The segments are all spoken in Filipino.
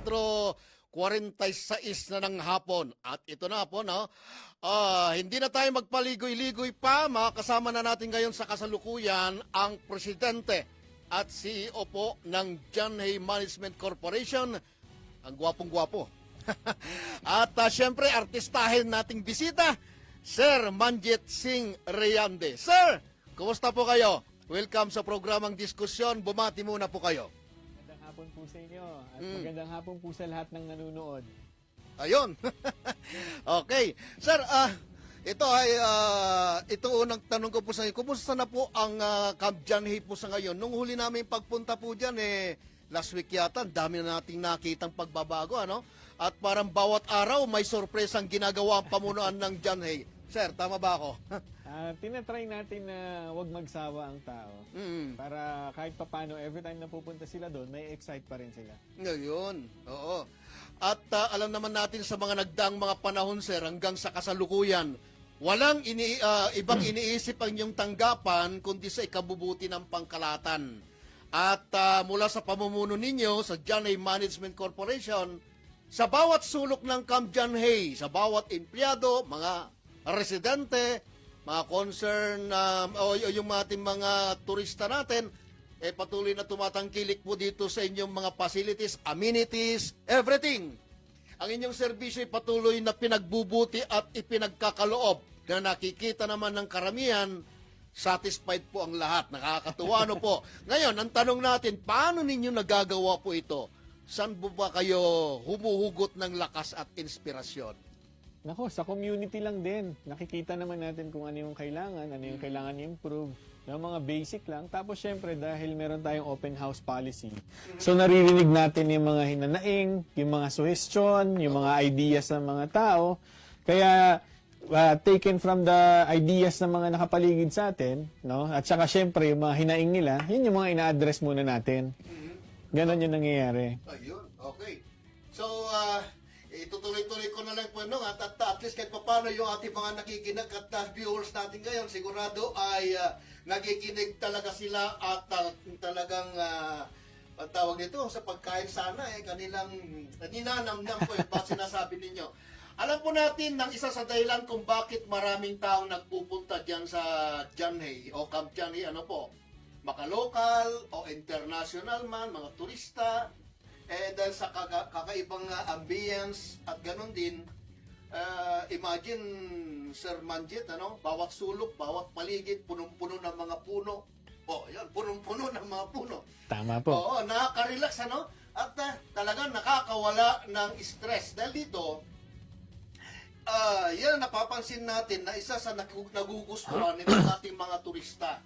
4:46 na ng hapon. At ito na po, no? Hindi na tayo magpaligoy-ligoy pa. Makakasama na natin ngayon sa kasalukuyan ang Presidente at CEO po ng John Hay Management Corporation. Ang gwapong-gwapo. At syempre, artistahin nating bisita, Sir Manjit Singh Reyande. Sir, kumusta po kayo? Welcome sa programang Diskusyon. Bumati muna po kayo. Magandang hapon po sa inyo at magandang hapon po sa lahat ng nanonood. Ayun. Okay. Sir, ito unang tanong ko po sa inyo. Kumusta na po ang Camp John Hay po sa ngayon? Nung huli namin pagpunta po dyan, last week yata, dami na nating nakitang pagbabago, ano? At parang bawat araw may sorpresang ginagawa ang pamunuan ng John Hay. Sir, tama ba ako? Tinatry natin na huwag magsawa ang tao para kahit papano, every time na pupunta sila doon, may excite pa rin sila. Ngayon, oo. At alam naman natin sa mga nagdaang mga panahon, sir, hanggang sa kasalukuyan, walang ibang iniisip ang inyong tanggapan kundi sa ikabubuti ng pangkalatan. At mula sa pamumuno ninyo sa John Hay Management Corporation, sa bawat sulok ng Camp John Hay, sa bawat empleyado, mga residente, mga concern, o yung ating mga turista natin, patuloy na tumatangkilik po dito sa inyong mga facilities, amenities, everything. Ang inyong serbisyo ay patuloy na pinagbubuti at ipinagkakaloob na nakikita naman ng karamihan, satisfied po ang lahat. Nakakatuwa ano po. Ngayon, ang tanong natin, paano ninyo nagagawa po ito? Saan po ba kayo humuhugot ng lakas at inspirasyon? Nako, sa community lang din. Nakikita naman natin kung ano yung kailangan, ano yung kailangan i-improve. Yung mga basic lang. Tapos syempre, dahil meron tayong open house policy, so naririnig natin yung mga hinanaing, yung mga suggestion, yung mga ideas ng mga tao. Kaya, taken from the ideas ng mga nakapaligid sa atin, no? At saka syempre, yung mga hinaing nila, yun yung mga ina-address muna natin. Ganon yung nangyayari. Ayun, okay. So, itutuloy-tuloy ko na lang po, no? At least kahit paano yung ating mga nakikinig at viewers natin ngayon, sigurado ay nakikinig talaga sila at talagang ang tawag nito sa pagkain sana kanilang ninanamnam po yung sinasabi ninyo. Alam po natin ng isa sa dahilan kung bakit maraming taong nagpupunta diyan sa John Hay o Camp John Hay, ano po, maka-local o international man, mga turista, dahil sa kakaibang ambience at ganon din, imagine, Sir Manjit, ano, bawat sulok, bawat paligid, punong-puno ng mga puno. Yan, punong-puno ng mga puno. Tama po. Oo, nakaka-relax, ano? At talagang nakakawala ng stress. Dahil dito, yan napapansin natin na isa sa nagugustuhan ng ating mga turista.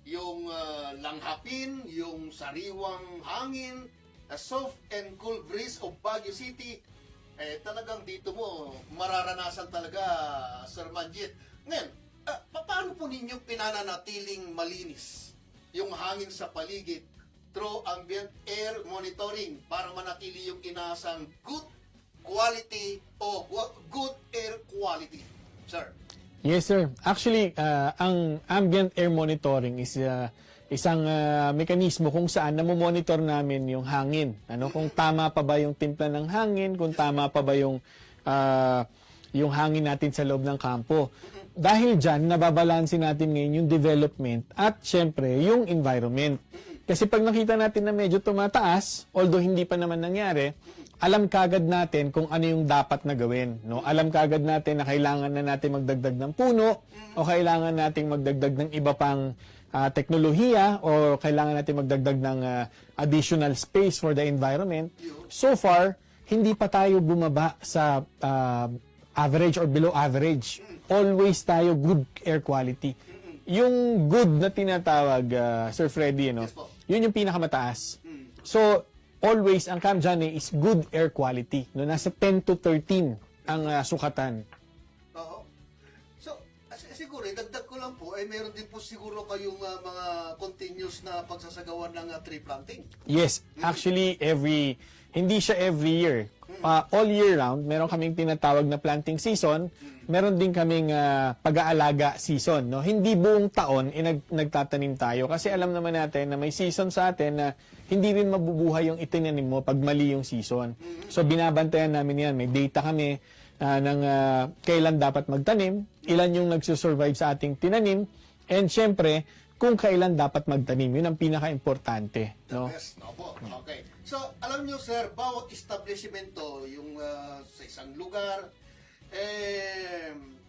Yung langhapin, yung sariwang hangin, a soft and cool breeze of Baguio City, talagang dito mo mararanasan talaga, Sir Manjit. Ngayon, paano po ninyo pinananatiling malinis yung hangin sa paligid through ambient air monitoring para manatili yung inaasang good quality o good air quality, sir? Yes, sir. Actually, ang ambient air monitoring is isang mekanismo kung saan namomonitor namin yung hangin. Kung tama pa ba yung timpla ng hangin, kung tama pa ba yung hangin natin sa loob ng kampo. Dahil dyan, nababalansin natin ngayon yung development at syempre yung environment. Kasi pag nakita natin na medyo tumataas, although hindi pa naman nangyari, alam kagad natin kung ano yung dapat na gawin. No? Alam kagad natin na kailangan na natin magdagdag ng puno o kailangan nating magdagdag ng iba pang teknolohiya o kailangan natin magdagdag ng additional space for the environment. So far, hindi pa tayo bumaba sa average or below average. Always tayo good air quality. Yung good na tinatawag, Sir Freddy, yun yung pinakamataas. So, always, ang Camp John Hay is good air quality. Nasa 10 to 13 ang sukatan. Oo. So, siguro, dagdag ko lang po, meron din po siguro kayong mga continuous na pagsasagawa ng tree planting. Yes, actually, hindi siya every year. All year round, meron kaming tinatawag na planting season, meron din kaming pag-aalaga season. No? Hindi buong taon nagtatanim tayo kasi alam naman natin na may season sa atin na hindi rin mabubuhay yung itinanim mo pag mali yung season. So binabantayan namin yan. May data kami ng kailan dapat magtanim, ilan yung nagsusurvive sa ating tinanim, and syempre, kung kailan dapat magtanim. Yun ang pinaka-importante. No? Yes, opo. Okay. So, alam nyo, sir, bawat establishmento, yung sa isang lugar,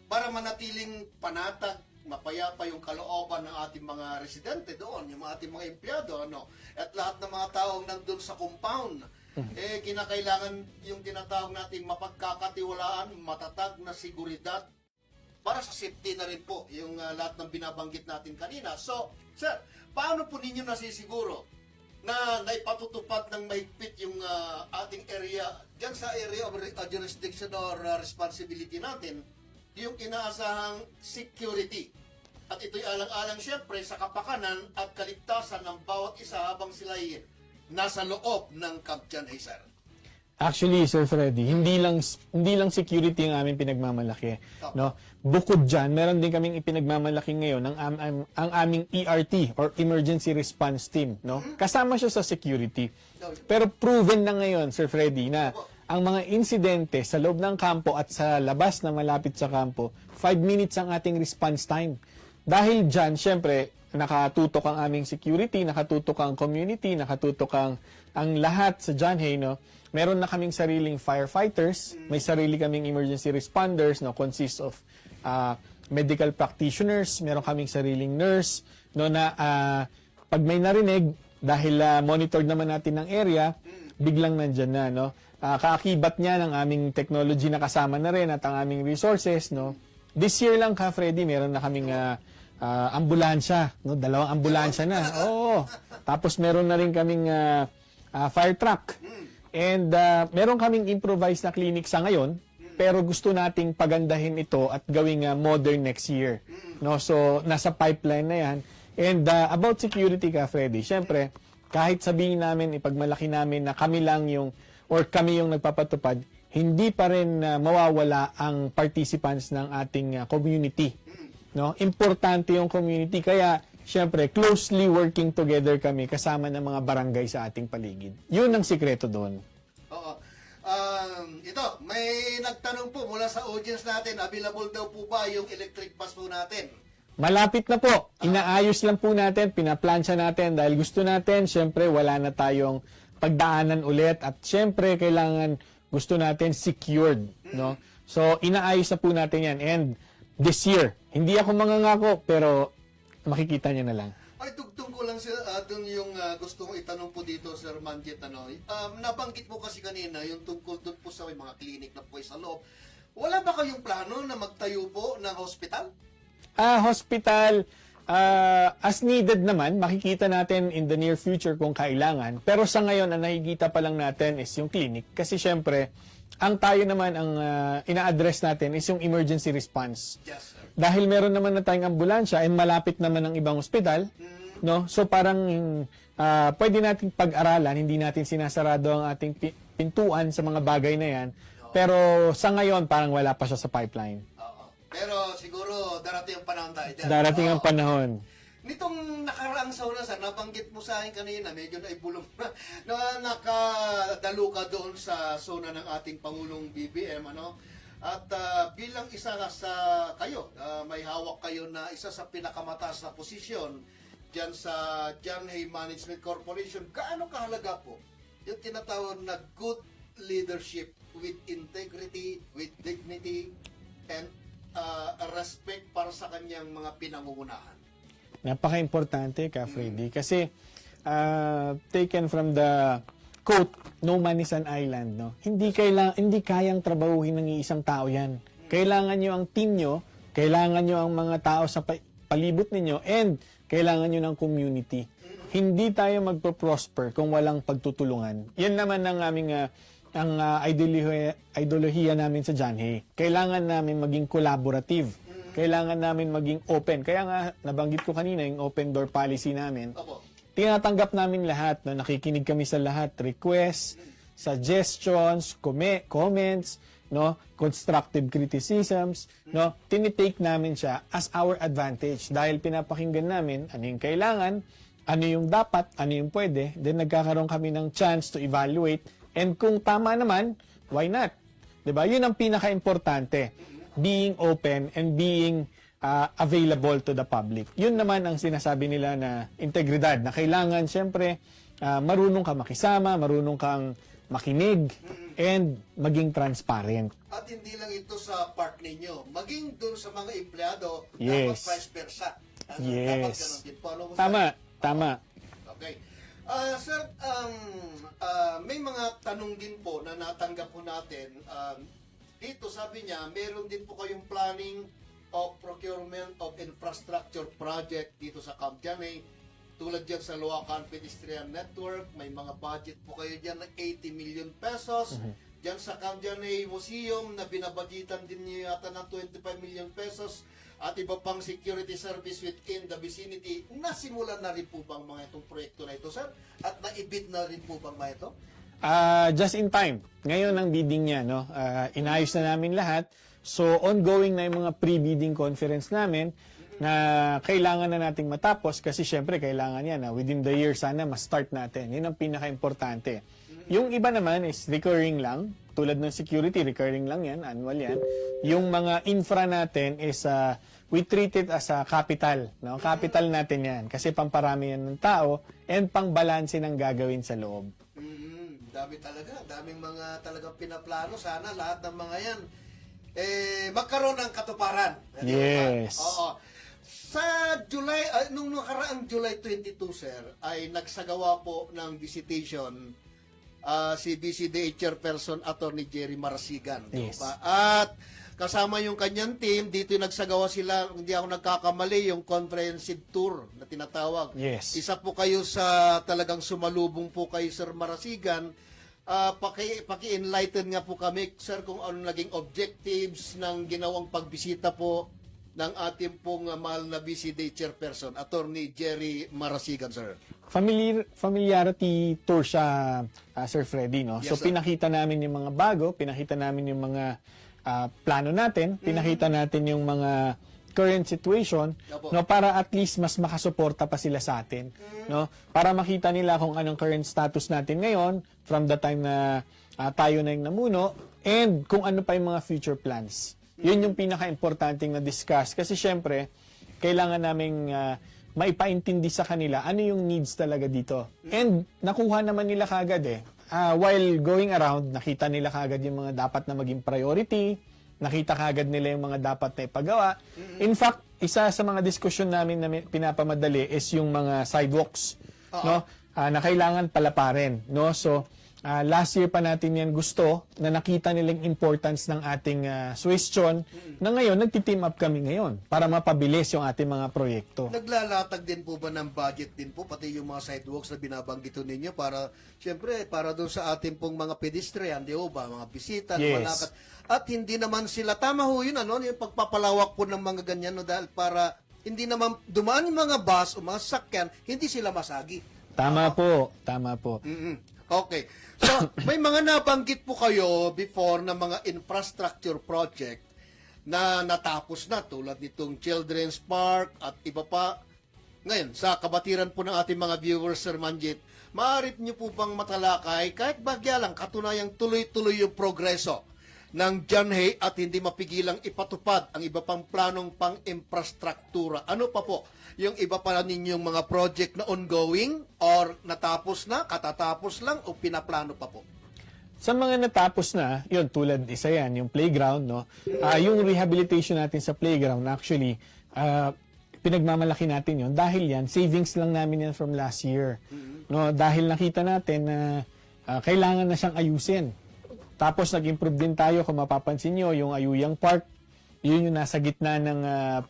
para manatiling panatag, mapayapa yung kalooban ng ating mga residente doon, yung ating mga empleyado, ano, at lahat ng mga taong nandun sa compound, kinakailangan yung tinatawag nating mapagkakatiwalaan, matatag na seguridad, para sa safety na rin po yung lahat ng binabanggit natin kanina. So, sir, paano po ninyo nasisiguro na naipatutupad ng mahigpit yung ating area, dyan sa area of jurisdiction or responsibility natin, yung inaasahang security? At ito'y alang-alang siyempre sa kapakanan at kaligtasan ng bawat isa habang sila'y nasa loob ng Camp John Hay, sir. Actually, Sir Freddy, hindi lang security ang aming pinagmamalaki, no? Bukod diyan, meron din kaming ipinagmamalaki ngayon ang aming ERT or Emergency Response Team, no? Kasama siya sa security. Pero proven na ngayon, Sir Freddy, na ang mga insidente sa loob ng kampo at sa labas na malapit sa kampo, 5 minutes ang ating response time. Dahil diyan, syempre, nakatutok ang aming security, nakatutok ang community, nakatutok ang lahat sa John Hay, no? Meron na kaming sariling firefighters, may sarili kaming emergency responders, no, consists of medical practitioners, meron kaming sariling nurse, no, na pag may narinig, dahil monitored naman natin ng area, biglang nandyan na, no. Kaakibat niya ng aming technology na kasama na rin at ang aming resources, no. This year lang, Freddy, meron na kaming ambulansya, no, 2 ambulansya na. Oo. Tapos meron na rin kaming fire truck. And meron kaming improvised na clinic sa ngayon, pero gusto nating pagandahin ito at gawing modern next year. No, so nasa pipeline na 'yan. And about security, Freddy, syempre, kahit sabihin namin, ipagmalaki namin na kami lang yung or kami yung nagpapatupad, hindi pa rin mawawala ang participants ng ating community. No, importante yung community, kaya siyempre, closely working together kami kasama ng mga barangay sa ating paligid. Yun ang sikreto doon. Oo. Ito, may nagtanong po mula sa audience natin, available daw po ba yung electric bus po natin? Malapit na po. Inaayos lang po natin, pinaplansya natin dahil gusto natin, siyempre, wala na tayong pagdaanan ulit at siyempre, kailangan, gusto natin secured. No? So, inaayos na po natin yan. And this year, hindi ako mangangako, pero makikita niyo na lang. Ay, tugtong ko lang doon yung gusto kong itanong po dito, Sir Manjet. Ano, nabanggit mo kasi kanina yung tungkol doon po sa may mga clinic na po sa loob. Wala ba kayong plano na magtayo po ng hospital? Hospital, as needed naman, makikita natin in the near future kung kailangan. Pero sa ngayon, ang nakikita pa lang natin is yung clinic. Kasi syempre, ang tayo naman, ang ina-address natin is yung emergency response. Yes, sir. Dahil meron naman na tayong ambulansya and malapit naman ang ibang ospital, no? So parang pwede nating pag-aralan, hindi natin sinasarado ang ating pintuan sa mga bagay na yan. Pero sa ngayon, parang wala pa siya sa pipeline. Oo. Pero siguro darating ang panahon tayo dyan. Darating ang panahon. Nitong nakaraang sauna, sir, nabanggit mo sa akin kanina, medyo naibulong na nakadalo ka doon sa sauna ng ating Pangulong BBM, ano? At bilang isa nga sa kayo, may hawak kayo na isa sa pinakamataas na posisyon dyan sa John Hay Management Corporation. Gaano kahalaga po yung tinatawag na good leadership with integrity, with dignity, and respect para sa kanyang mga pinangungunahan? Napaka-importante, Freddy, kasi taken from the quote, no man is an island, no? Hindi kayang trabahuhin ng isang tao 'yan. Kailangan niyo ang team niyo, kailangan niyo ang mga tao sa palibot ninyo, and kailangan niyo ng community. Hindi tayo magpo-prosper kung walang pagtutulungan. Yan naman ang aming ang ideolohiya namin sa John Hay. Kailangan namin maging collaborative. Kailangan namin maging open. Kaya nga nabanggit ko kanina yung open door policy namin. Opo. Tinatanggap namin lahat, no? Nakikinig kami sa lahat, request, suggestions, comments, no, constructive criticisms, no, tinitake namin siya as our advantage dahil pinapakinggan namin ano yung kailangan, ano yung dapat, ano yung pwede, then nagkakaroon kami ng chance to evaluate, and kung tama naman, why not? 'Di ba? Yun ang pinaka-importante, being open and being available to the public. Yun naman ang sinasabi nila na integridad, na kailangan siyempre marunong ka makisama, marunong kang makinig, and maging transparent. At hindi lang ito sa part ninyo, maging dun sa mga empleyado, dapat Yes. vice versa. Dapat Yes. ganun din. Follow mo, Tama, sir? tama. Okay. Sir, may mga tanong din po na natanggap po natin. Dito sabi niya, meron din po kayong planning of procurement of infrastructure project dito sa Camp Janay. Tulad dyan sa Luacan Pedestrian Network, may mga budget po kayo dyan ng 80 million pesos. Dyan sa Camp Janay Museum, na binabudgetan din niyo yata ng 25 million pesos. At iba pang security service within the vicinity. Nasimulan na rin po bang mga itong proyekto na ito, sir? At naibid na rin po bang mga ito? Just in time. Ngayon ang bidding niya, no? Inayos na namin lahat. So, ongoing na yung mga pre-bidding conference namin na kailangan na nating matapos kasi syempre kailangan yan na within the year sana ma-start natin. Yun ang pinaka-importante. Yung iba naman is recurring lang. Tulad ng security, recurring lang yan, annual yan. Yung mga infra natin is we treat it as a capital. No? Capital natin yan kasi pamparami yan ng tao and pangbalanse ng gagawin sa loob. Dami talaga. Daming mga talagang pinaplano. Sana lahat ng mga yan magkaroon ng katuparan. Yes. Oo. Sa July, nung nakaraang July 22, sir, ay nagsagawa po ng visitation si BCDA Chairperson Attorney Jerry Marasigan. Yes. Diba? At kasama yung kanyang team, dito yung nagsagawa sila, hindi ako nagkakamali, yung comprehensive tour na tinatawag. Yes. Isa po kayo sa talagang sumalubong po kay Sir Marasigan. Paki-enlighten nga po kami, sir, kung ano naging objectives ng ginawang pagbisita po ng ating pong mahal na BCD Chairperson, Attorney Jerry Marasigan, sir. Familiarity tour siya, Sir Freddy, no? Yes, So, sir. pinakita namin yung mga bago, pinakita namin yung mga plano natin, pinakita natin yung mga current situation, Opo. no, para at least mas makasuporta pa sila sa atin, no? Para makita nila kung anong current status natin ngayon from the time na tayo na yung namuno and kung ano pa yung mga future plans. Yun yung pinaka-importanting na discuss kasi syempre kailangan naming maipaintindi sa kanila ano yung needs talaga dito. And nakuha naman nila kagad while going around, nakita nila kagad yung mga dapat na maging priority, nakita kagad nila yung mga dapat na ipagawa. In fact, isa sa mga diskusyon namin na pinapamadali is yung mga sidewalks, no? Na kailangan palaparin, no? So, last year pa natin yan gusto na nakita nilang importance ng ating suwestyon na ngayon, nagti-team up kami ngayon para mapabilis yung ating mga proyekto. Naglalatag din po ba ng budget din po, pati yung mga sidewalks na binabanggit ninyo para, syempre, para doon sa ating pong mga pedestrian, di ba, mga bisita, Yes. malakad. At hindi naman sila, tama ho yun, ano, yung pagpapalawak po ng mga ganyan, no, dahil para hindi naman dumaan yung mga bus o mga sakyan, hindi sila masagi. Tama po, tama po. Okay. So, may mga nabanggit po kayo before na mga infrastructure project na natapos na tulad nitong Children's Park at iba pa. Ngayon, sa kabatiran po ng ating mga viewers, Sir Manjit, maaari niyo po bang matalakay kahit bagya lang katunayang tuloy-tuloy yung progreso ng Janhay at hindi mapigilang ipatupad ang iba pang planong pang-infrastruktura? Ano pa po yung iba pa ninyong mga project na ongoing or natapos na, katatapos lang o pinaplano pa po? Sa mga natapos na, yun, tulad isa yan, yung playground, no? Yung rehabilitation natin sa playground, actually, pinagmamalaki natin yun. Dahil yan, savings lang namin yan from last year. No? Dahil nakita natin na kailangan na siyang ayusin. Tapos nag-improve din tayo, kung mapapansin nyo, yung Ayuyang Park, yun yung nasa gitna ng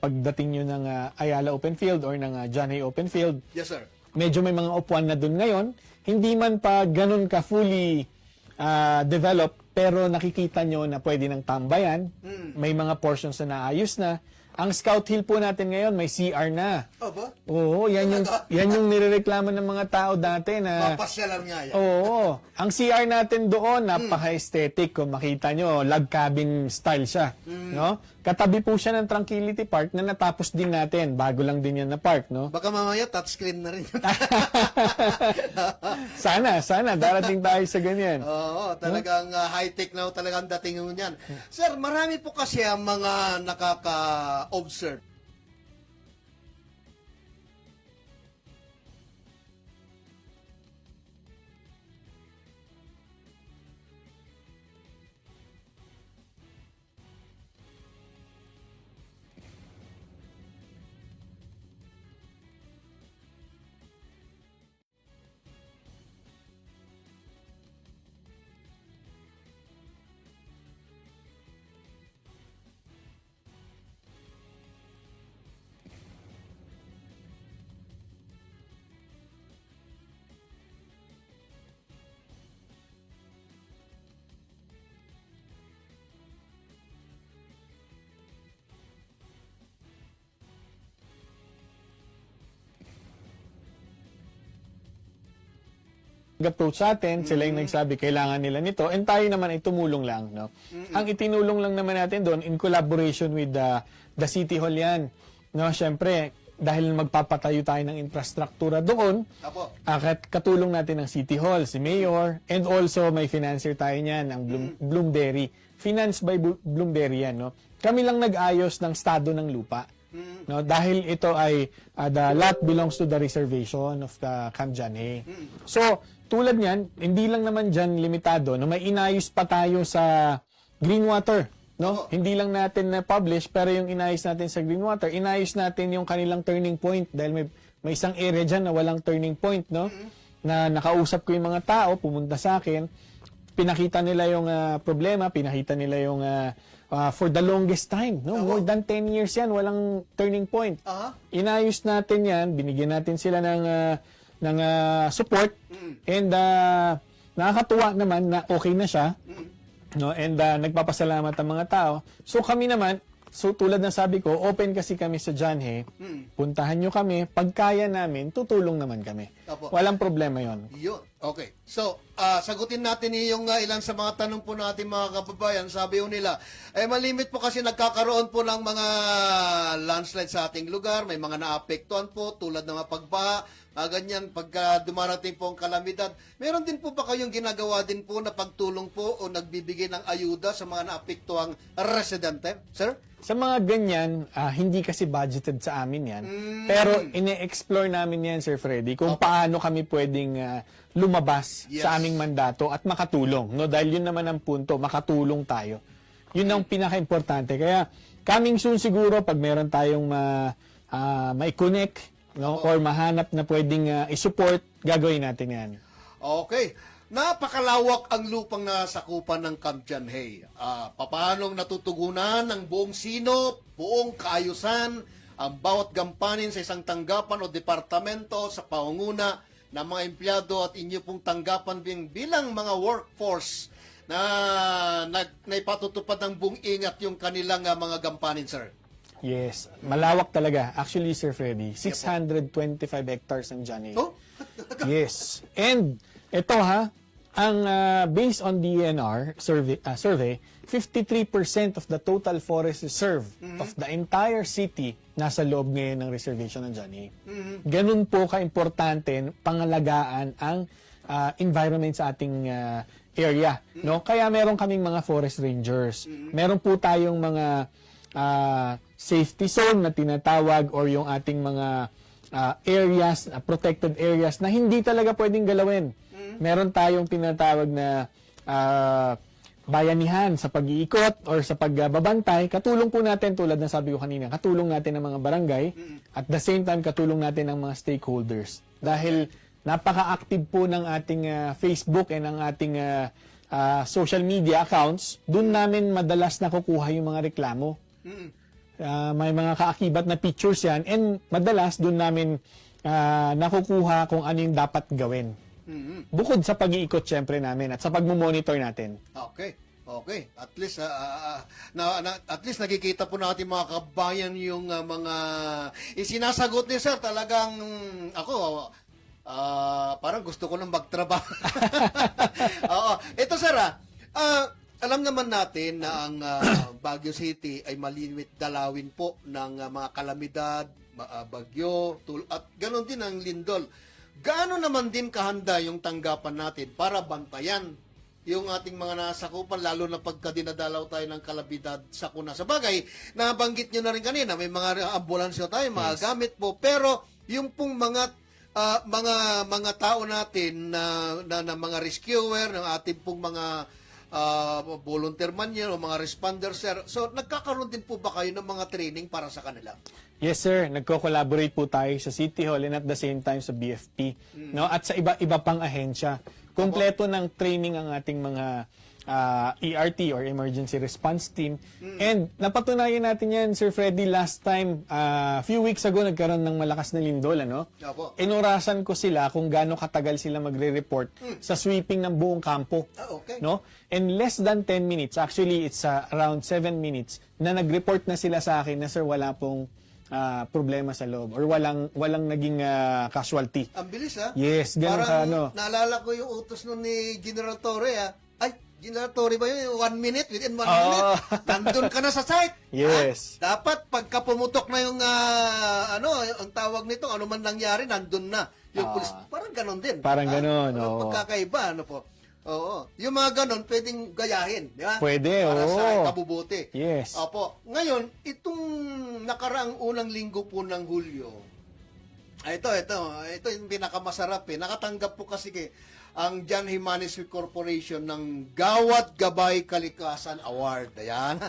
pagdating nyo ng Ayala Open Field or ng Janay Open Field. Yes, sir. Medyo may mga upuan na doon ngayon. Hindi man pa ganun ka fully developed, pero nakikita nyo na pwede ng tambayan. May mga portions na naayos na. Ang Scout Hill po natin ngayon, may CR na. Aba? Oo, yan yung nirereklamo ng mga tao dati na... Mapasyalan nga yan. Oo. Ang CR natin doon, napaka-aesthetic. Kung makita nyo, log cabin style siya. No? Katabi po siya ng Tranquility Park na natapos din natin. Bago lang din yan na park, no? Baka mamaya touchscreen na rin. Sana. Darating tayo sa ganyan. Oo, talagang high-tech na talagang dating mo niyan. Sir, marami po kasi ang mga nakaka-observe. Nag-approach sa atin, sila yung nagsabi kailangan nila nito, and tayo naman ay tumulong lang, no? Ang itinulong lang naman natin doon in collaboration with the City Hall yan. No, syempre, dahil magpapatayo tayo ng infrastruktura doon, Apo. katulong natin ng City Hall, si Mayor, and also may financier tayo niyan, ang Bloomberry. Financed by Bloomberry yan, no? Kami lang nag-ayos ng estado ng lupa. No, dahil ito ay the lot belongs to the reservation of the Camp Janhe. So, tulad niyan, hindi lang naman diyan limitado, no, may inayos pa tayo sa Greenwater, no? Hindi lang natin na publish, pero yung inayos natin sa Greenwater, inayos natin yung kanilang turning point dahil may isang area diyan na walang turning point, no? Na nakausap ko yung mga tao, pumunta sa akin, pinakita nila yung problema, pinakita nila yung for the longest time, no? More than 10 years yan, walang turning point. Inayos natin yan, binigyan natin sila ng support, and nakakatuwa naman na okay na siya, no? And nagpapasalamat ang mga tao. So kami naman, so tulad ng sabi ko, open kasi kami sa Janhe, puntahan nyo kami, pag kaya namin, tutulong naman kami. Opo. Walang problema yon. Yun. Okay. So, sagutin natin yung ilan sa mga tanong po natin mga kababayan. Sabi po nila, malimit po kasi nagkakaroon po ng mga landslide sa ating lugar. May mga naapektuhan po tulad ng mga pagbaha, ganyan, pagka dumarating po ang kalamidad. Meron din po ba kayong ginagawa din po na pagtulong po o nagbibigay ng ayuda sa mga naapektuhang residente? Sir? Sa mga ganyan, hindi kasi budgeted sa amin yan. Pero ine-explore namin yan, Sir Freddy, kung paano kami pwedeng lumabas sa aming mandato at makatulong. No? Dahil yun naman ang punto, makatulong tayo. Yun ang pinaka-importante. Kaya coming soon siguro, pag meron tayong mai-connect, no? Or mahanap na pwedeng i-support, gagawin natin yan. Okay. Napakalawak ang lupang nasakupan ng Camp Janhe. Paanong natutugunan ng buong sinop, buong kaayusan, ang bawat gampanin sa isang tanggapan o departamento sa pangunguna ng mga empleyado at inyo pong tanggapan bilang mga workforce na naipatutupad ng buong ingat yung kanilang mga gampanin, sir? Yes, malawak talaga. Actually, Sir Freddy, 625 hectares ang Janhe. Oh? Yes. And ito ang based on DNR survey, 53% of the total forest reserve of the entire city nasa loob ngayon ng reservation ng Janhe. Ganun po ka-importante pangalagaan ang environment sa ating area, no? Kaya meron kaming mga forest rangers. Meron po tayong mga safety zone na tinatawag or yung ating mga areas, protected areas na hindi talaga pwedeng galawin. Meron tayong tinatawag na bayanihan sa pag-iikot or sa pagbabantay. Katulong po natin, tulad na sabi ko kanina, katulong natin ang mga barangay, at the same time katulong natin ang mga stakeholders. Dahil napaka-active po ng ating Facebook and ang ating social media accounts, doon namin madalas nakukuha yung mga reklamo. May mga kaakibat na pictures yan, and madalas doon namin nakukuha kung ano yung dapat gawin. Bukod sa pag-iikot syempre namin at sa pagmumonitor natin. Okay. Okay, at least at least nakikita po natin mga kabayan yung mga isinasagot ni sir. Talagang ako parang gusto ko nang magtrabaho. Oo, ito sir alam naman natin na ang Baguio City ay malimit dalawin po ng mga kalamidad, bagyo, at ganoon din ang lindol. Gaano naman din kahanda yung tanggapan natin para bantayan yung ating mga nasakupan, lalo na pagka dinadalaw tayo ng kalabidad sa kuna. Sa bagay, nabanggit nyo na rin kanina, may mga ambulansya tayo, mga gamit po, pero yung pong mga tao natin na mga rescuer, ng ating pong mga volunteer man yan, o mga responders, sir. So, nagkakaroon din po ba kayo ng mga training para sa kanila? Yes sir, nagko-collaborate po tayo sa City Hall and at the same time sa BFP, no? At sa iba-iba pang ahensya. Kompleto ng training ang ating mga ERT or Emergency Response Team. And napatunayan natin yan, Sir Freddy, last time, few weeks ago, nagkaroon ng malakas na lindol, ano? Opo. Inurasan ko sila kung gaano katagal sila magre-report sa sweeping ng buong kampo. Okay. No? And less than 10 minutes, actually it's around 7 minutes, na nag-report na sila sa akin na, sir, wala pong problema sa loob or walang naging casualty. Ang bilis, ha? Yes, ganun Parang ka, ano. naalala ko yung utos nun ni General Torre, ha? Ay, General Torre ba yun? 1 minute? Within 1 minute? Nandun ka na sa site? Yes. Dapat pagka pumutok na yung, ang tawag nito, ano man nangyari, nandun na. Yung pulis, parang ganon din. Parang ganon, Walang oo. pagkakaiba, ano po? Oo. Yung mga ganon, pwedeng gayahin, di ba? Pwede, Para oo. sa kabubuti. Yes. Opo. Ngayon, itong nakaraang unang linggo po ng Hulyo, ito yung pinakamasarap eh. Nakatanggap po kasi ang John Jimenez Corporation ng Gawad Gabay Kalikasan Award. Ayan.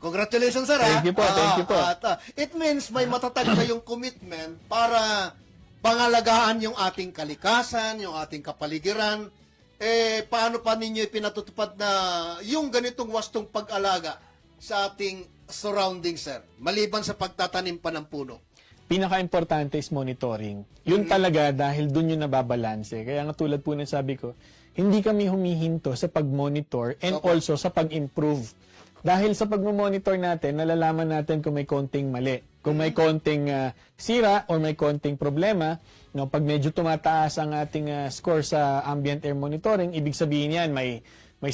Congratulations, sir. Thank you po, thank you po. At, it means may matatag kayong commitment para pangalagaan yung ating kalikasan, yung ating kapaligiran. Paano pa ninyo ipinatutupad na yung ganitong wastong pag-alaga sa ating surroundings, sir? Maliban sa pagtatanim pa ng puno. Pinaka-importante is monitoring. Yun talaga dahil dun yung nababalanse. Kaya nga tulad po ng sabi ko, hindi kami humihinto sa pag-monitor and also sa pag-improve. Dahil sa pag-monitor natin, nalalaman natin kung may konting mali. Kung may konting sira or may konting problema, no, pag medyo tumataas ang ating score sa ambient air monitoring, ibig sabihin yan may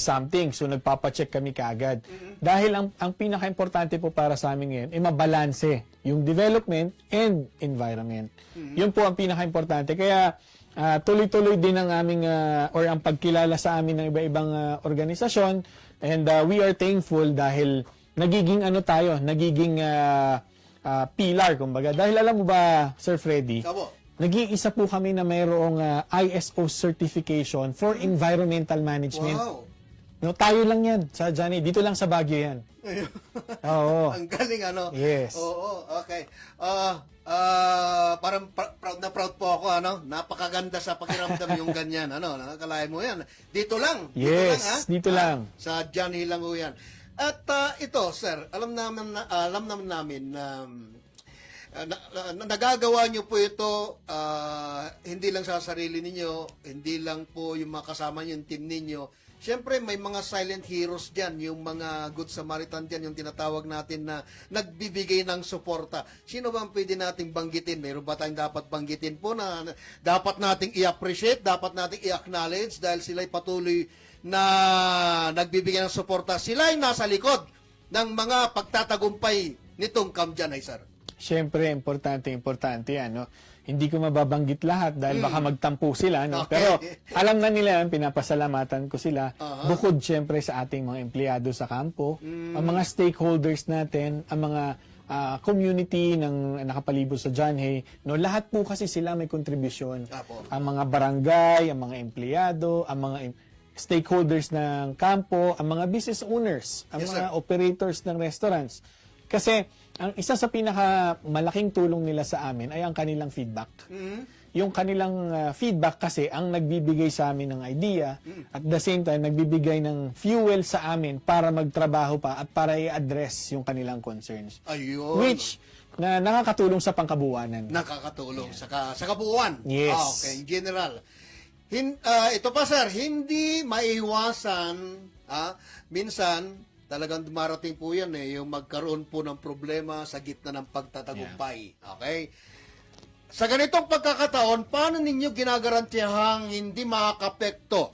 something. So nagpapacheck kami kaagad. Dahil ang pinaka-importante po para sa amin ngayon ay mabalanse yung development and environment. Yun po ang pinaka-importante. Kaya tuloy-tuloy din ang aming or ang pagkilala sa amin ng iba-ibang organisasyon, and we are thankful dahil nagiging nagiging pillar, kumbaga. Dahil alam mo ba, Sir Freddy, nag-iisa po kami na mayroong ISO certification for environmental management. Wow! No, tayo lang yan sa Johnny. Dito lang sa Baguio yan. Oo. Ang galing, ano? Yes. Oo, okay. Parang proud na proud po ako, ano? Napakaganda sa pakiramdam yung ganyan, ano? Nakakalain mo yan. Dito lang. Yes, dito lang. Sa Johnny lang ho yan. At ito, sir, alam naman namin na nagagawa nyo po ito hindi lang sa sarili ninyo, hindi lang po yung mga kasama nyo, yung team ninyo. Siyempre, may mga silent heroes dyan, yung mga Good Samaritan dyan, yung tinatawag natin na nagbibigay ng suporta. Sino ba ang pwede nating banggitin? Mayroon ba tayong dapat banggitin po na dapat nating i-appreciate, dapat nating i-acknowledge dahil sila'y patuloy na nagbibigay ng suporta. Sila ay nasa likod ng mga pagtatagumpay nitong Kamjanay, sir. Siyempre, importante yan, no? Hindi ko mababanggit lahat dahil baka magtampo sila, no? Okay. Pero alam na nila yan, pinapasalamatan ko sila. Bukod siyempre sa ating mga empleyado sa kampo, ang mga stakeholders natin, ang mga community ng nakapalibot sa John Hay, no? Lahat po kasi sila may kontribusyon. Ang mga barangay, ang mga empleyado, ang mga stakeholders ng kampo, ang mga business owners, ang mga operators ng restaurants. Kasi ang isa sa pinakamalaking tulong nila sa amin ay ang kanilang feedback. Yung kanilang feedback kasi ang nagbibigay sa amin ng idea at the same time nagbibigay ng fuel sa amin para magtrabaho pa at para i-address yung kanilang concerns. Ayun. Which na nakakatulong sa pangkabuuanan. Nakakatulong sa kabuuan. Yes. Okay, in general. Ito pa sir, hindi maiwasan, minsan talagang dumarating po yan yung magkaroon po ng problema sa gitna ng pagtatagumpay. Okay? Sa ganitong pagkakataon, paano ninyo ginagarantyahang hindi makakapekto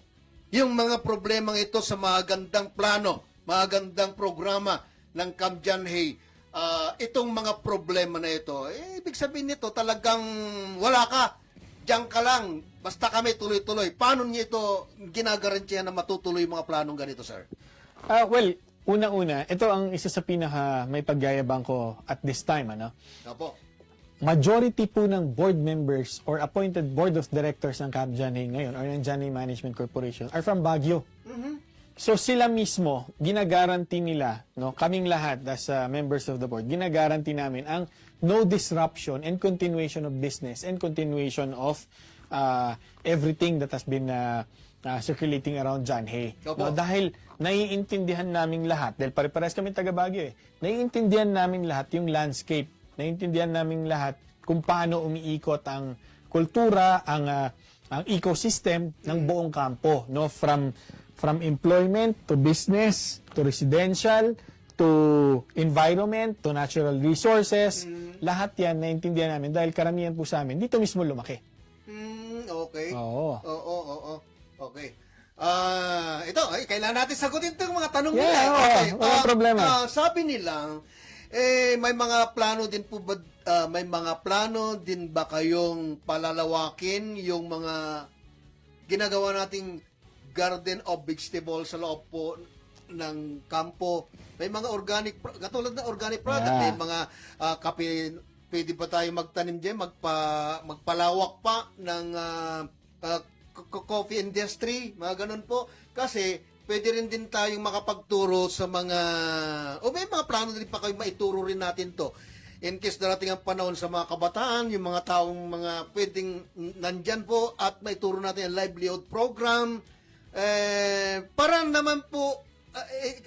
yung mga problemang ito sa magandang plano, magandang programa ng Kamjanhay? Itong mga problema na ito, ibig sabihin nito talagang wala ka, diyan ka lang, basta kami tuloy-tuloy. Paano niyo ito ginagarantiyan na matutuloy yung mga planong ganito, sir? Well, una-una, ito ang isa sa pinaka may pagyayabang ko at this time, ano? Opo. Majority po ng board members or appointed board of directors ng Kamjanhay ngayon or ng Janhay Management Corporation are from Baguio. So sila mismo, ginagaranti nila, no, kaming lahat as members of the board, ginagaranti namin ang no disruption and continuation of business and continuation of everything that has been circulating around Janhay. Opo. No, dahil naiintindihan naming lahat, dahil pare-pares kami taga Baguio naiintindihan namin lahat yung landscape, naiintindihan namin lahat kung paano umiikot ang kultura, ang ecosystem ng buong kampo, no, from employment to business to residential to environment to natural resources, lahat yan naiintindihan namin dahil karamihan po sa amin dito mismo lumaki. Okay. Oo. Oo. Okay. Ito, kailangan natin sagutin itong mga tanong Yeah, nila. oo, Okay. walang problema. Sabi nila, may mga plano din po ba, may mga plano din ba kayong palalawakin yung mga ginagawa nating garden of vegetables sa loob po ng kampo? May mga organic, katulad na organic product, Yeah. may mga kape, pwede pa tayo magtanim dyan, magpalawak pa ng coffee industry, mga ganun po. Kasi pwede rin din tayong makapagturo sa mga, may mga plano din pa kayo maituro rin natin to. In case darating ang panahon sa mga kabataan, yung mga taong mga pwedeng nandyan po at maituro natin ang livelihood program. Para naman po,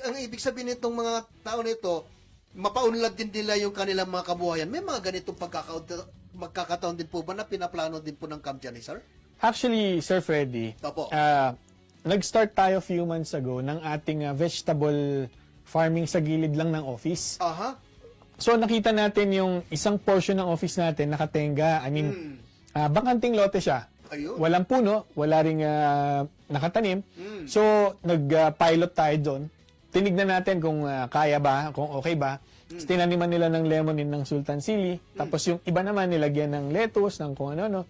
ang ibig sabihin nitong mga tao nito, mapaunlad din nila yung kanilang mga kabuhayan. May mga ganitong magkakataon din po ba na pinaplano din po ng Kamjanhay, sir? Actually, Sir Freddy, Opo. nag-start tayo few months ago ng ating vegetable farming sa gilid lang ng office. Aha. So nakita natin yung isang portion ng office natin nakatenga. I mean, bakanting lote siya. Ayun. Walang puno, wala ring nakatanim. So nag-pilot tayo doon. Tinignan natin kung kaya ba, kung okay ba. Tinaniman nila ng lemonin ng Sultan Sili. Tapos yung iba naman nilagyan ng lettuce, ng kung ano-ano.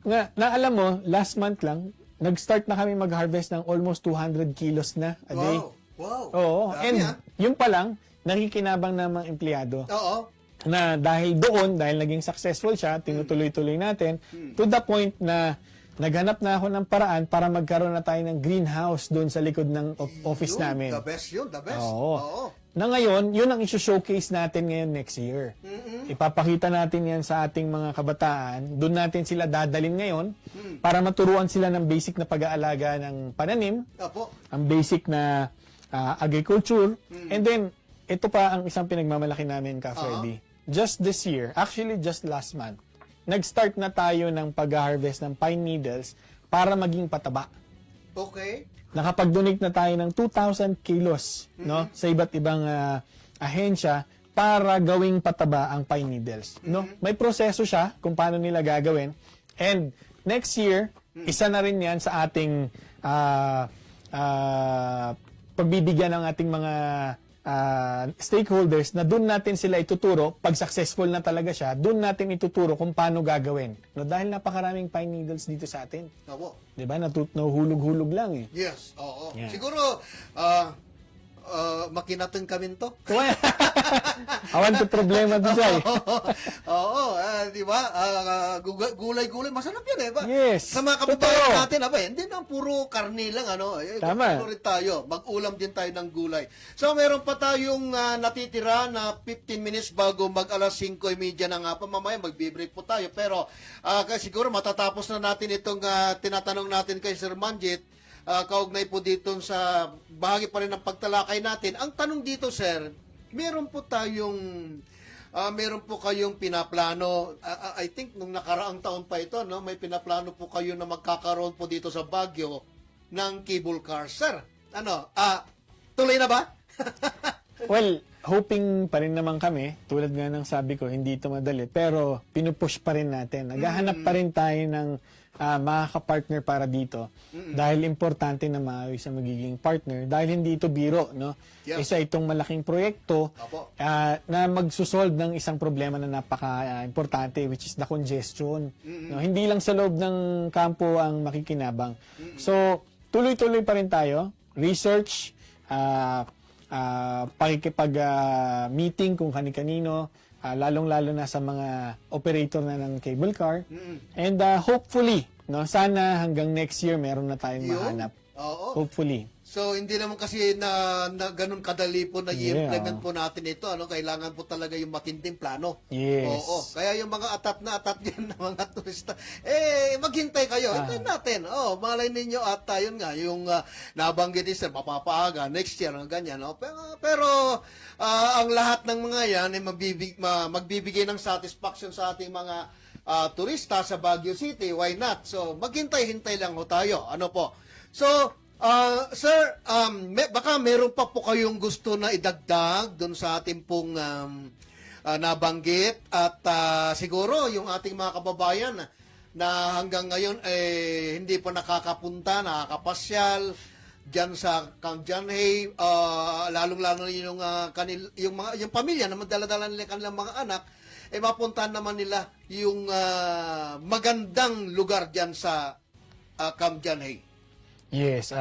Na alam mo, last month lang, nag-start na kami mag-harvest ng almost 200 kilos na a day. Wow. Oo. Dami, And ha? yung pa lang, nakikinabang na mga empleyado. Oo. Na dahil doon, dahil naging successful siya, tinutuloy-tuloy natin, to the point na naghanap na ako ng paraan para magkaroon na tayo ng greenhouse doon sa likod ng office Yun, namin. The best yun, the best. Oo. Na ngayon, yun ang isi-showcase natin ngayon next year. Ipapakita natin yan sa ating mga kabataan. Doon natin sila dadalin ngayon para maturuan sila ng basic na pag-aalaga ng pananim, Opo. ang basic na agriculture. And then, ito pa ang isang pinagmamalaki namin, Ka Freddy. Just this year, actually just last month, nag-start na tayo ng pag-harvest ng pine needles para maging pataba. Okay. Nakapag-donate na tayo ng 2,000 kilos no, sa iba't ibang ahensya para gawing pataba ang pine needles. No? May proseso siya kung paano nila gagawin. And next year, isa na rin yan sa ating pagbibigyan ng ating mga stakeholders na doon natin sila ituturo, pag successful na talaga siya, doon natin ituturo kung paano gagawin. No, dahil napakaraming pine needles dito sa atin. Opo. 'Di ba? Nahuhulog-hulog lang eh. Yes, oo. Yeah. Siguro, makinatang kami to. Awan to problema to siya eh. Oo, di ba? Gulay-gulay, masarap yan eh. Ba? Yes, Sa mga kababayan totoo. natin, hindi na puro karni lang, ano. Tama. Rin tayo, mag-ulam din tayo ng gulay. So, meron pa tayong natitira na 15 minutes bago mag-alas 5:30 na nga pa. Mamaya, magbe-break po tayo. Pero, siguro matatapos na natin itong tinatanong natin kay Sir Manjit. Kaugnay po dito sa bahagi pa rin ng pagtalakay natin. Ang tanong dito, sir, meron po tayong meron po kayong pinaplano. I think nung nakaraang taon pa ito, no, may pinaplano po kayo na magkakaroon po dito sa Baguio ng cable car. Sir, tuloy na ba? Well, hoping pa rin naman kami, tulad nga ng sabi ko, hindi ito madali, pero pinupush pa rin natin. Naghahanap pa rin tayo ng makaka-partner para dito. Dahil importante na maayos ang magiging partner. Dahil hindi ito biro, no? Yes. Isa itong malaking proyekto Opo. na magsusolve ng isang problema na napaka-importante, which is the congestion. No? Hindi lang sa loob ng kampo ang makikinabang. So, tuloy-tuloy pa rin tayo. Research, pakikipag-meeting kung kani-kanino, lalong-lalo na sa mga operator na ng cable car. And hopefully, no, sana hanggang next year meron na tayong Yun. mahanap. Oo. Hopefully. So, hindi naman kasi na ganun kadali po na Yeah. i-implement po natin ito. Kailangan po talaga yung matinding plano. Yes. Oo. Kaya yung mga atat na atat yan ng mga turista, maghintay kayo. Hintayin natin. Malay ninyo at yun nga, yung nabanggit ni Sir, mapapaaga, next year, ganyan. No? Pero ang lahat ng mga yan ay magbibigay ng satisfaction sa ating mga turista sa Baguio City. Why not? So, maghintay-hintay lang ho tayo. Ano po? So, sir, baka meron pa po kayong gusto na idagdag doon sa ating pong nabanggit at siguro yung ating mga kababayan na hanggang ngayon hindi pa nakakapunta, nakakapasyal diyan sa Camp John Hay, lalong-lalo yung yung pamilya na madala-dala nila kanilang mga anak, mapuntahan naman nila yung magandang lugar diyan sa Camp John Hay. Yes.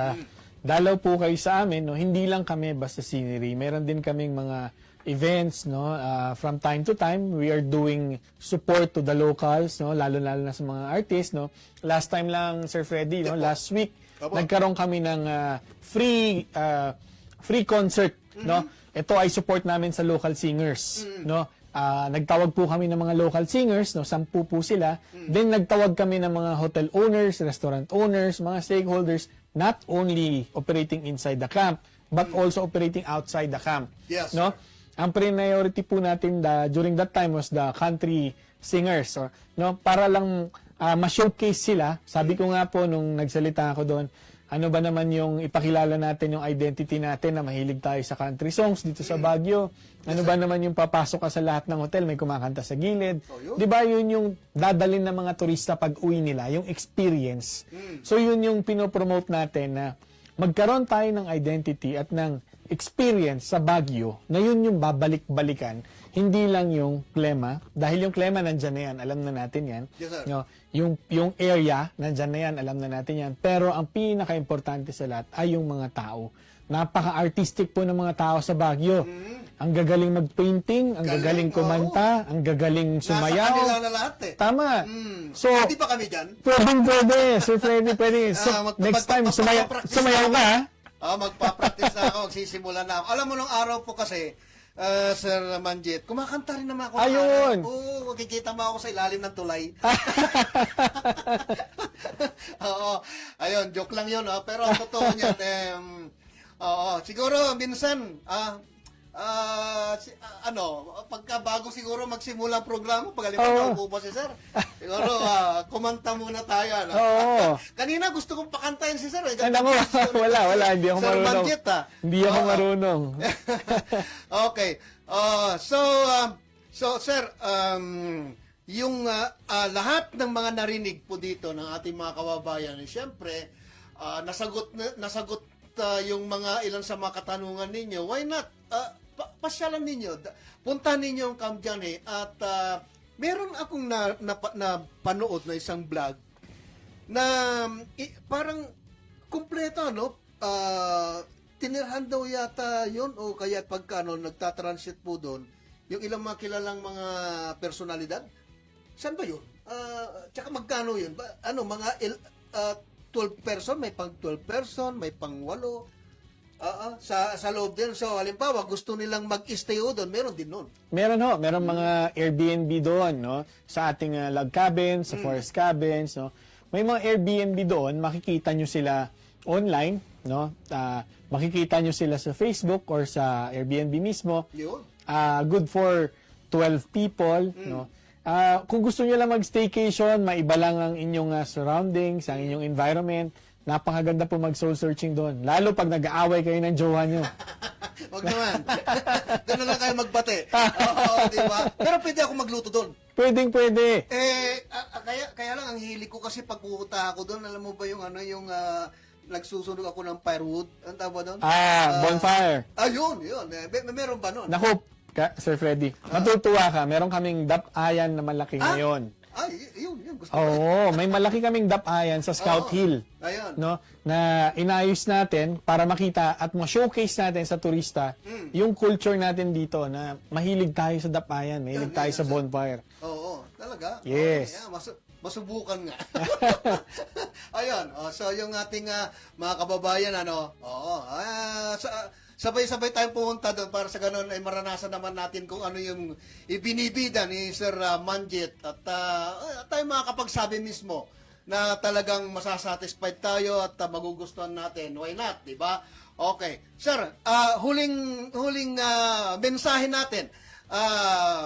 Dalaw po kayo sa amin, no? Hindi lang kami basta scenery. Meron din kaming mga events, no? From time to time, we are doing support to the locals, no? Lalo-lalo na sa mga artists, no? Last time lang, Sir Freddy, no? Last week, nagkaroon kami ng free concert, no? Ito ay support namin sa local singers, no? Nagtawag po kami ng mga local singers, no, 10 po sila. Then nagtawag kami ng mga hotel owners, restaurant owners, mga stakeholders, not only operating inside the camp, but also operating outside the camp. Yes, No? Ang priority po natin during that time was the country singers, no, para lang ma-showcase sila. Sabi ko nga po nung nagsalita ako doon, ano ba naman yung ipakilala natin yung identity natin na mahilig tayo sa country songs dito sa Baguio? Ano ba naman yung papasok ka sa lahat ng hotel, may kumakanta sa gilid? yun. 'Di ba yun yung dadalhin ng mga turista pag uwi nila, yung experience. So yun yung pinopromote natin na magkaroon tayo ng identity at ng experience sa Baguio na yun yung babalik-balikan, hindi lang yung klema, dahil yung klema nandyan na yan, alam na natin yan. Yes, sir. No, yung area, nandyan na yan, alam na natin yan. Pero ang pinaka-importante sa lahat ay yung mga tao. Napaka-artistic po ng mga tao sa Baguio. Ang gagaling mag-painting, ang gagaling kumanta, ang gagaling Nasa sumayaw. kanila na lahat Tama. So, Hindi pa kami dyan? pwede. Sir Freddy, pwede. So, next time, sumayaw ka, ha? Magpa-practice na ako, magsisimula na ako. Alam mo, nung araw po kasi, Sir Manjit, kumakanta rin naman ako. Ayun! Oo, makikita mo ako sa ilalim ng tulay. Oo, ayun, joke lang yun. Pero ang totoo niyan, siguro, minsan, pagka bago siguro magsimula ang programa, pag halimbawa naupo pa si Sir, siguro kumanta muna tayo. Ano? Oo. Kanina gusto kong pakantayin si Sir. Ano mo? Wala. Hindi ako Sir marunong. Manjit, Hindi ako marunong. Okay. So Sir, yung lahat ng mga narinig po dito ng ating mga kababayan, siyempre, nasagot yung mga ilan sa mga katanungan ninyo. Why not? Pasyalan ninyo. Puntahan ninyo ang Camp John Hay at meron akong napanood na isang vlog na parang kumpleto, no? Tinirhan daw yata yun o kaya pagka nagtatransit po doon yung ilang mga kilalang mga personalidad. Saan ba yun? Tsaka magkano yun? Mga 12 person, may pang 12 person, may pang 8. Sa loob din. So, halimbawa, gusto nilang mag-stay doon, meron din nun. Meron mga Airbnb doon, no? Sa ating log cabins, sa forest cabins, no? May mga Airbnb doon, makikita nyo sila online, no? Makikita nyo sila sa Facebook or sa Airbnb mismo. Yun. Good for 12 people, no? Kung gusto niyo lang mag-staycation, maiba lang ang inyong surroundings, ang inyong environment, napakaganda po mag-soul searching doon. Lalo pag nag-aaway kayo ng jowa nyo. Wag naman. Doon na lang kayo magbate. Oo, di ba? Pero pwede ako magluto doon. Pwede. Kaya lang ang hilig ko kasi pag pupunta ako doon, alam mo ba yung nagsusunog ako ng firewood? Ang tawag doon? Bonfire. Yun. Meron ba nun? Naku, Sir Freddy, matutuwa ka. Meron kaming dapayan na malaki ngayon. Yun. Gusto ko. Oo, may malaki kaming dapayan sa Scout Hill. Ayun. No, na inayos natin para makita at ma-showcase natin sa turista yung culture natin dito na mahilig tayo sa dapayan, mahilig tayo sa bonfire. Oo, talaga? Yes. Masubukan nga. Ayun, so yung ating mga kababayan, sabay-sabay tayong pumunta doon para sa ganun ay maranasan naman natin kung ano yung ibinibida ni Sir Manjit at tayo makakapagsabi mismo na talagang masasatisfied tayo at magugustuhan natin. Why not, di ba? Okay. Sir, huling mensahe natin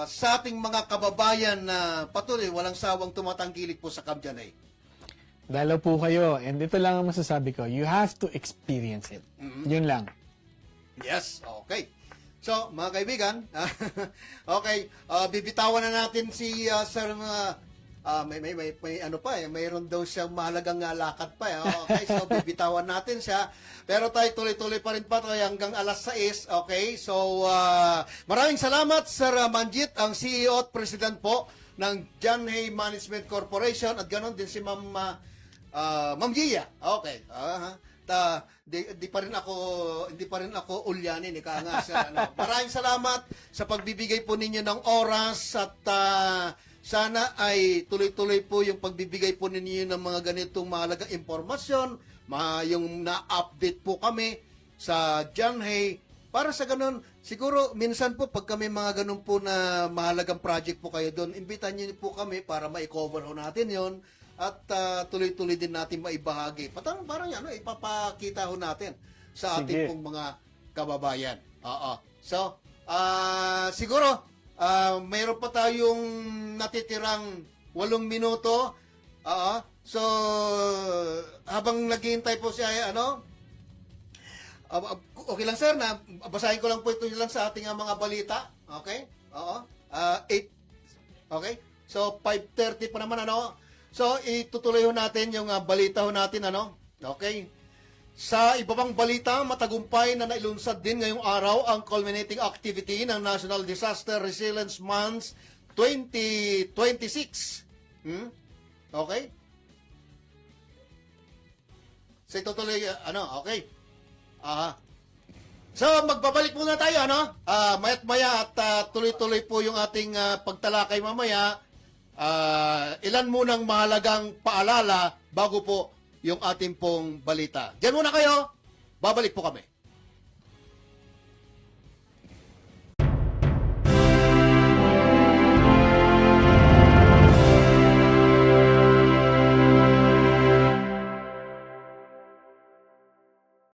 sa ating mga kababayan na patuloy walang sawang tumatangkilik po sa Camp Janay. Dalaw po kayo, and ito lang ang masasabi ko, you have to experience it. Yun lang. Yes, okay. So, mga kaibigan, okay, bibitawan na natin si Sir, may ano pa mayroon daw siyang mahalagang lakad pa okay, so bibitawan natin siya. Pero tayo tuloy-tuloy pa rin pa tayo hanggang alas 6, okay? So, maraming salamat Sir Manjit, ang CEO at President po ng John Hay Management Corporation at ganon din si Ma'am Gia. Okay. Hindi pa rin ako ulyanin nga sa Maraming salamat sa pagbibigay po ninyo ng oras at sana ay tuloy-tuloy po yung pagbibigay po ninyo ng mga ganitong mahalagang impormasyon, yung na-update po kami sa John Hay. Para sa ganun, siguro minsan po pag kami mga ganun po na mahalagang project po kayo doon, imbitahan niyo po kami para ma-cover ho natin yon at tuloy-tuloy din natin maibahagi. Parang ipapakita ho natin sa ating pong mga kababayan. So, siguro, mayroon pa tayong natitirang 8 minuto. So, habang naghihintay po siya, okay lang sir, na basahin ko lang po ito lang sa ating mga balita. Okay? 8. Okay? So, 5:30 pa naman, So, itutuloy ho natin yung balita ho natin, Okay? Sa iba pang balita, matagumpay na nailunsad din ngayong araw ang culminating activity ng National Disaster Resilience Month 2026. Okay? So, itutuloy, okay? So, magbabalik muna tayo, maya't maya at tuloy-tuloy po yung ating pagtalakay mamaya. Ilan munang mahalagang paalala bago po yung ating pong balita. Diyan muna kayo, babalik po kami.